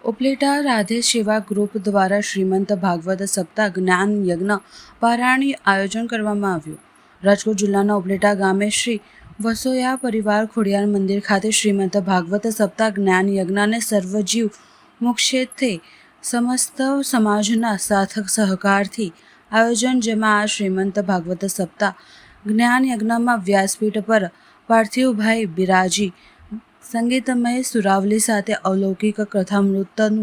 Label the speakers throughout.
Speaker 1: ઉપલેટા રાધે સેવા ગ્રુપ દ્વારા શ્રીમંત ભાગવત સપ્તાહ જ્ઞાન યજ્ઞ પારાયણ આયોજન કરવામાં આવ્યું। રાજકોટ જિલ્લાના ઉપલેટા ગામે શ્રી વસોયા પરિવાર ખોડિયાર મંદિર ખાતે શ્રીમંત ભાગવત સપ્તાહ જ્ઞાન યજ્ઞને સર્વજીવ મુક્ષેત્રે સમસ્ત સમાજના સાર્થક સહકારથી આયોજન, જેમાં આ શ્રીમંત ભાગવત સપ્તાહ જ્ઞાન યજ્ઞમાં વ્યાસપીઠ પર પાર્થિવભાઈ બિરાજી સંગીતમય સુરાવલી સાથે અલૌકિક કથામૃતનું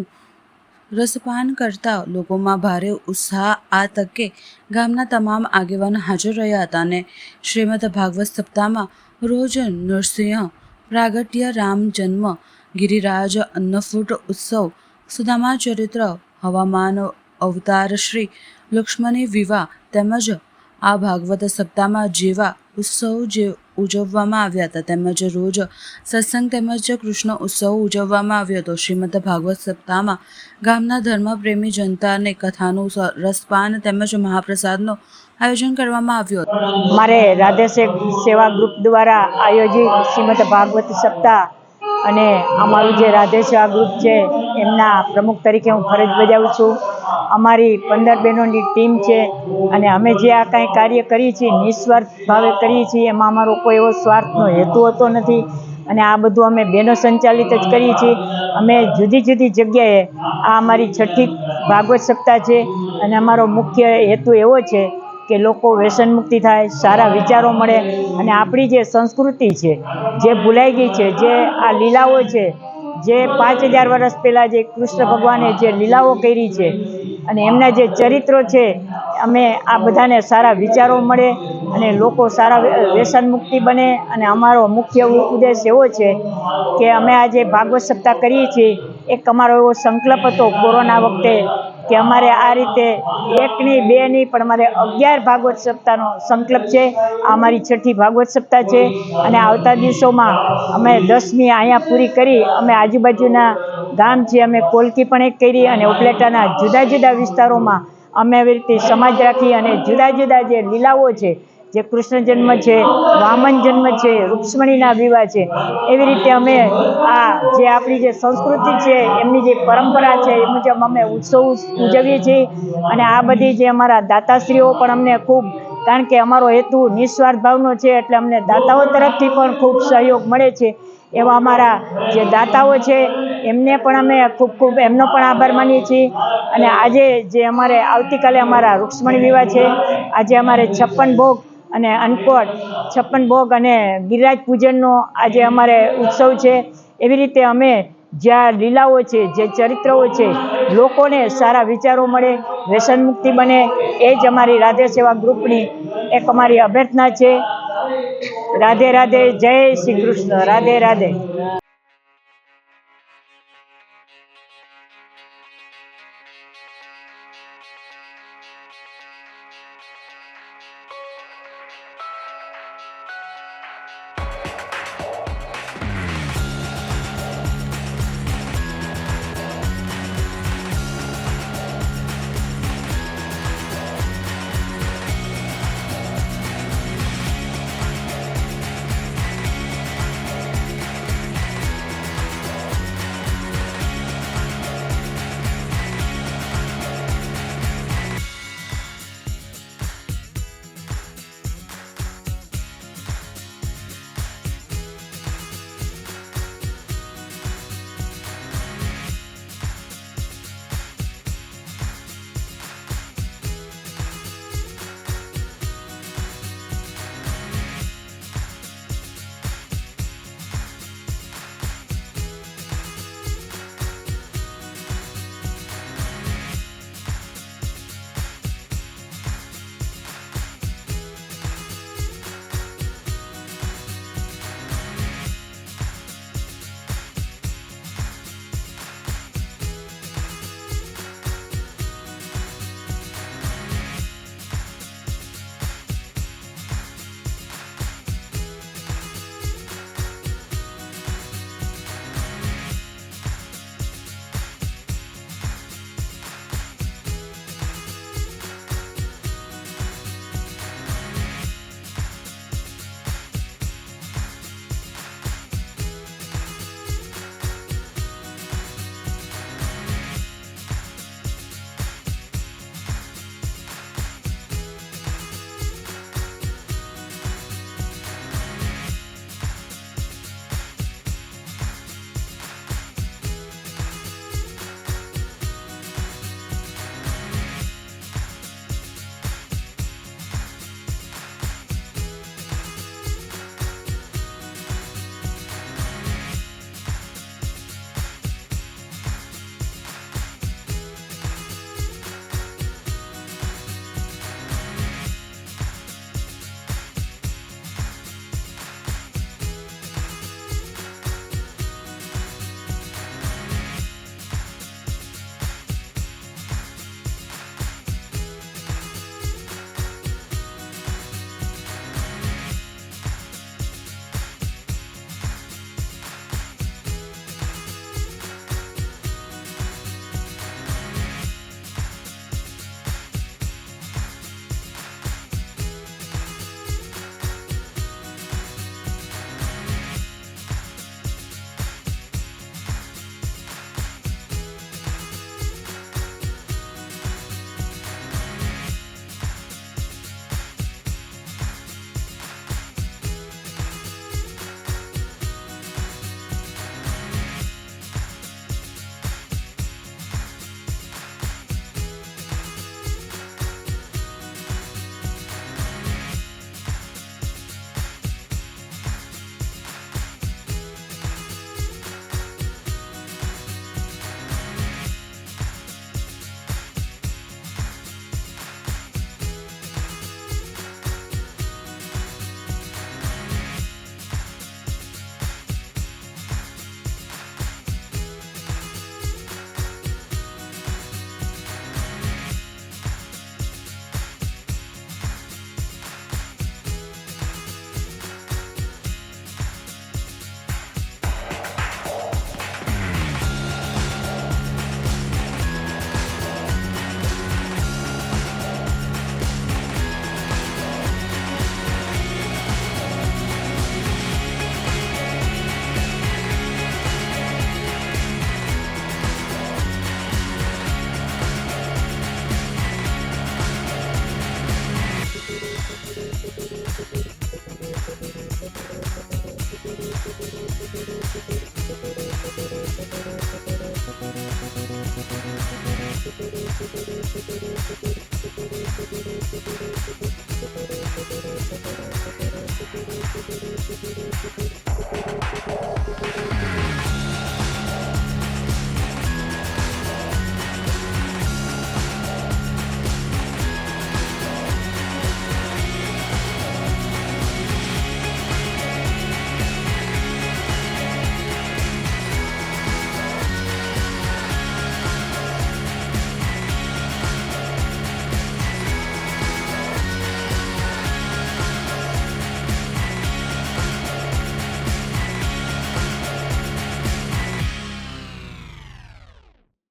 Speaker 1: રસપાન કરતા લોકોમાં ભારે ઉત્સાહ। આ તકે ગામના તમામ આગેવાનો હાજર રહ્યા હતા અને શ્રીમદ ભાગવત સપ્તાહમાં રોજ નરસિંહ પ્રાગટ્ય, રામ જન્મ, ગિરિરાજ અન્નફૂટ ઉત્સવ, સુદામા ચરિત્ર, હવામાન અવતાર, શ્રી લક્ષ્મણી વિવાહ તેમજ આ ભાગવત સપ્તાહમાં જેવા ઉત્સવ જે ઉજવવામાં આવ્યા હતા તેમજ રોજ સત્સંગ તેમજ કૃષ્ણ ઉત્સવ ઉજવવામાં આવ્યો હતો। શ્રીમદ ભાગવત સપ્તાહમાં ગામના ધર્મપ્રેમી જનતાને કથાનું રસપાન તેમજ મહાપ્રસાદનું આયોજન કરવામાં આવ્યું હતું।
Speaker 2: મારે રાધે સેવા ગ્રુપ દ્વારા આયોજિત શ્રીમદ ભાગવત સપ્તાહ અને અમારું જે રાધે સેવા ગ્રુપ છે એમના પ્રમુખ તરીકે હું ફરજ બજાવું છું। અમારી 15 બહેનોની ટીમ છે અને અમે જે આ કાંઈ કાર્ય કરીએ છીએ નિસ્વાર્થ ભાવે કરીએ છીએ, એમાં અમારો કોઈ એવો સ્વાર્થનો હેતુ હોતો નથી અને આ બધું અમે બહેનો સંચાલિત જ કરીએ છીએ। અમે જુદી જુદી જગ્યાએ આ અમારી 6ઠ્ઠી ભાગવત સપ્તાહ છે અને અમારો મુખ્ય હેતુ એવો છે કે લોકો વ્યસન મુક્તિ થાય, સારા વિચારો મળે અને આપણી જે સંસ્કૃતિ છે જે ભૂલાઈ ગઈ છે, જે આ લીલાઓ છે, જે 5000 વર્ષ પહેલાં જે કૃષ્ણ ભગવાને જે લીલાઓ કરી છે અને એમના જે ચરિત્રો છે, અમે આ બધાને સારા વિચારો મળે અને લોકો સારા વ્યસન મુક્તિ બને। અને અમારો મુખ્ય ઉદ્દેશ એવો છે કે અમે આજે ભાગવત સપ્તાહ કરીએ છીએ, એક અમારો એવો સંકલ્પ હતો કોરોના વખતે કે અમારે આ રીતે 1 નહીં 2 નહીં પણ અમારે 11 ભાગવત સપ્તાહનો સંકલ્પ છે। આ અમારી 6ઠ્ઠી ભાગવત સપ્તાહ છે અને આવતા દિવસોમાં અમે 10મી અહીંયા પૂરી કરી અમે આજુબાજુના ગામ છે અમે કોલકી પણ એક કરી અને ઉપલેટાના જુદા જુદા વિસ્તારોમાં અમે આવી રીતે સમાજ રાખી અને જુદા જુદા જે લીલાઓ છે, જે કૃષ્ણ જન્મ છે, વામન જન્મ છે, રૂક્ષ્મણીના વિવાહ છે, એવી રીતે અમે આ જે આપણી જે સંસ્કૃતિ છે એમની જે પરંપરા છે એ મુજબ અમે ઉત્સવ ઉજવીએ છીએ અને આ બધી જે અમારા દાતાશ્રીઓ પણ અમને ખૂબ, કારણ કે અમારો હેતુ નિસ્વાર્થ ભાવનો છે એટલે અમને દાતાઓ તરફથી પણ ખૂબ સહયોગ મળે છે। એવા અમારા જે દાતાઓ છે એમને પણ અમે ખૂબ ખૂબ એમનો પણ આભાર માનીએ છીએ। અને આજે જે અમારે આવતીકાલે અમારા રૂક્ષ્મણી વિવાહ છે, આજે અમારે 56 ભોગ અને અન્નકોટ 56 ભોગ અને ગિરિરાજ પૂજનનો આજે અમારે ઉત્સવ છે। એવી રીતે અમે જ્યાં લીલાઓ છે, જે ચરિત્રો છે, લોકોને સારા વિચારો મળે, વ્યસન મુક્તિ બને, એ જ અમારી રાધે સેવા ગ્રુપની એક અમારી અભ્યર્થના છે। રાધે રાધે, જય શ્રી કૃષ્ણ, રાધે રાધે।